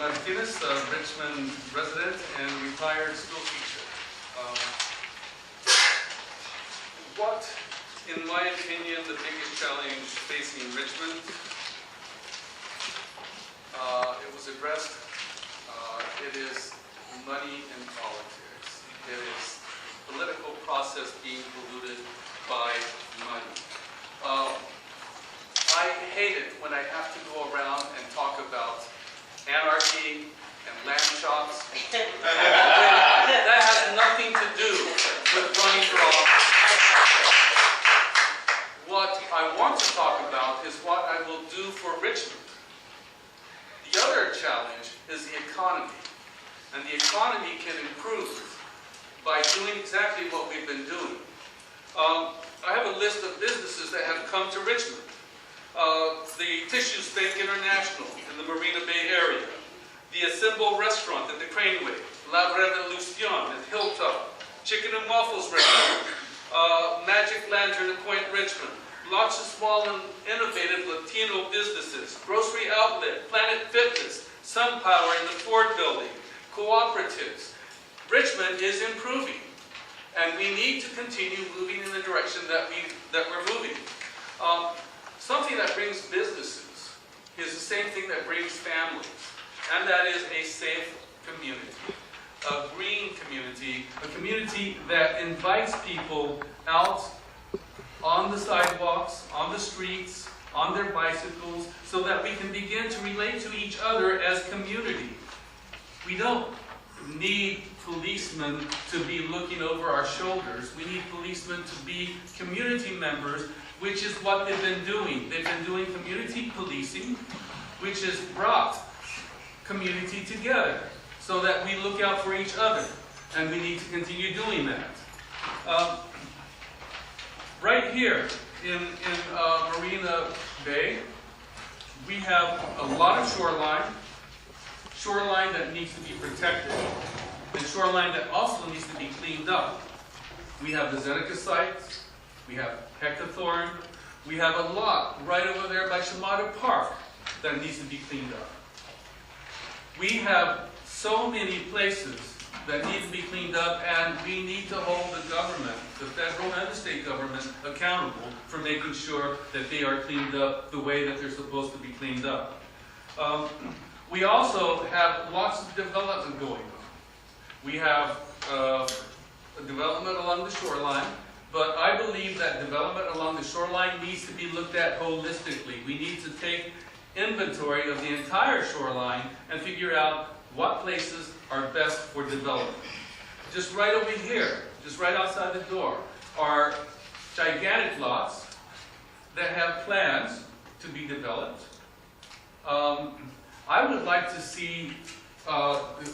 Martinez, a Richmond resident and retired school teacher. What, in my opinion, the biggest challenge facing Richmond? It was addressed. It is money and politics. It is political process being polluted by money. I hate it when I have to go around and talk about anarchy and land shops. That has nothing to do with running for office. What I want to talk about is what I will do for Richmond. The other challenge is the economy. And the economy can improve by doing exactly what we've been doing. I have a list of businesses that have come to Richmond. The Tissue Bank International in the Marina Bay area, the Assemble Restaurant at the Craneway, La Revolucion at Hilltop, Chicken and Waffles Restaurant, Magic Lantern at Point Richmond, lots of small and innovative Latino businesses, Grocery Outlet, Planet Fitness, SunPower in the Ford Building, cooperatives. Richmond is improving, and we need to continue moving in the direction that we're moving. Something that brings businesses is the same thing that brings families, and that is a safe community, a green community, a community that invites people out on the sidewalks, on the streets, on their bicycles, so that we can begin to relate to each other as community. We don't need policemen to be looking over our shoulders. We need policemen to be community members, which is what they've been doing. They've been doing community policing, which has brought community together so that we look out for each other, and we need to continue doing that. Right here in Marina Bay, we have a lot of shoreline that needs to be protected, and shoreline that also needs to be cleaned up. We have the Zeneca site, we have Heckathorn, we have a lot right over there by Shimada Park that needs to be cleaned up. We have so many places that need to be cleaned up, and we need to hold the government, the federal and the state government, accountable for making sure that they are cleaned up the way that they're supposed to be cleaned up. We also have lots of development going on. We have development along the shoreline, but I believe that development along the shoreline needs to be looked at holistically. We need to take inventory of the entire shoreline and figure out what places are best for development. Just right over here, just right outside the door, are gigantic lots that have plans to be developed. I would like to see,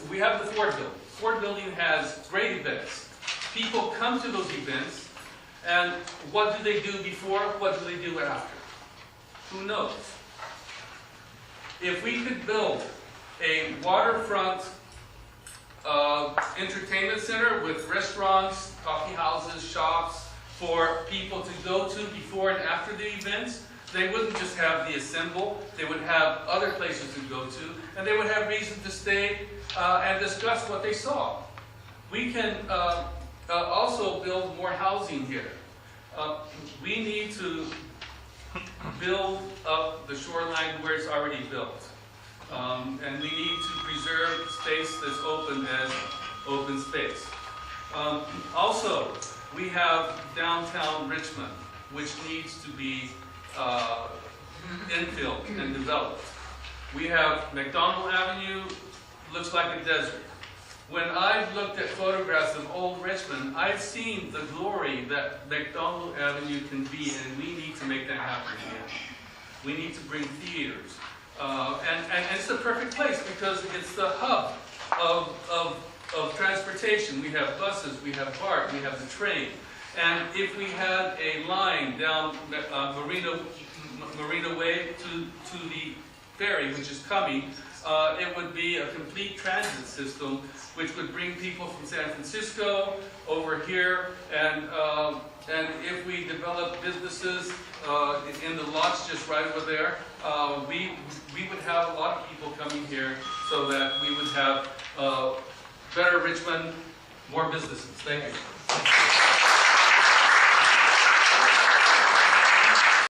we have the Ford Building. Ford Building has great events. People come to those events, and what do they do before? What do they do after? Who knows? If we could build a waterfront entertainment center with restaurants, coffee houses, shops for people to go to before and after the events, they wouldn't just have the Assemble, they would have other places to go to, and they would have reason to stay and discuss what they saw. We can also build more housing here. We need to build up the shoreline where it's already built. And we need to preserve space that's open as open space. Also, we have downtown Richmond, which needs to be infilled and developed. We have McDonald Avenue, looks like a desert. When I've looked at photographs of old Richmond, I've seen the glory that McDonald Avenue can be, and we need to make that happen again. We need to bring theaters. And it's the perfect place because it's the hub of transportation. We have buses, we have BART, we have the train. And if we had a line down Marina Way to the ferry, which is coming, it would be a complete transit system, which would bring people from San Francisco over here, and if we develop businesses in the lots just right over there, we would have a lot of people coming here so that we would have better Richmond, more businesses. Thank you.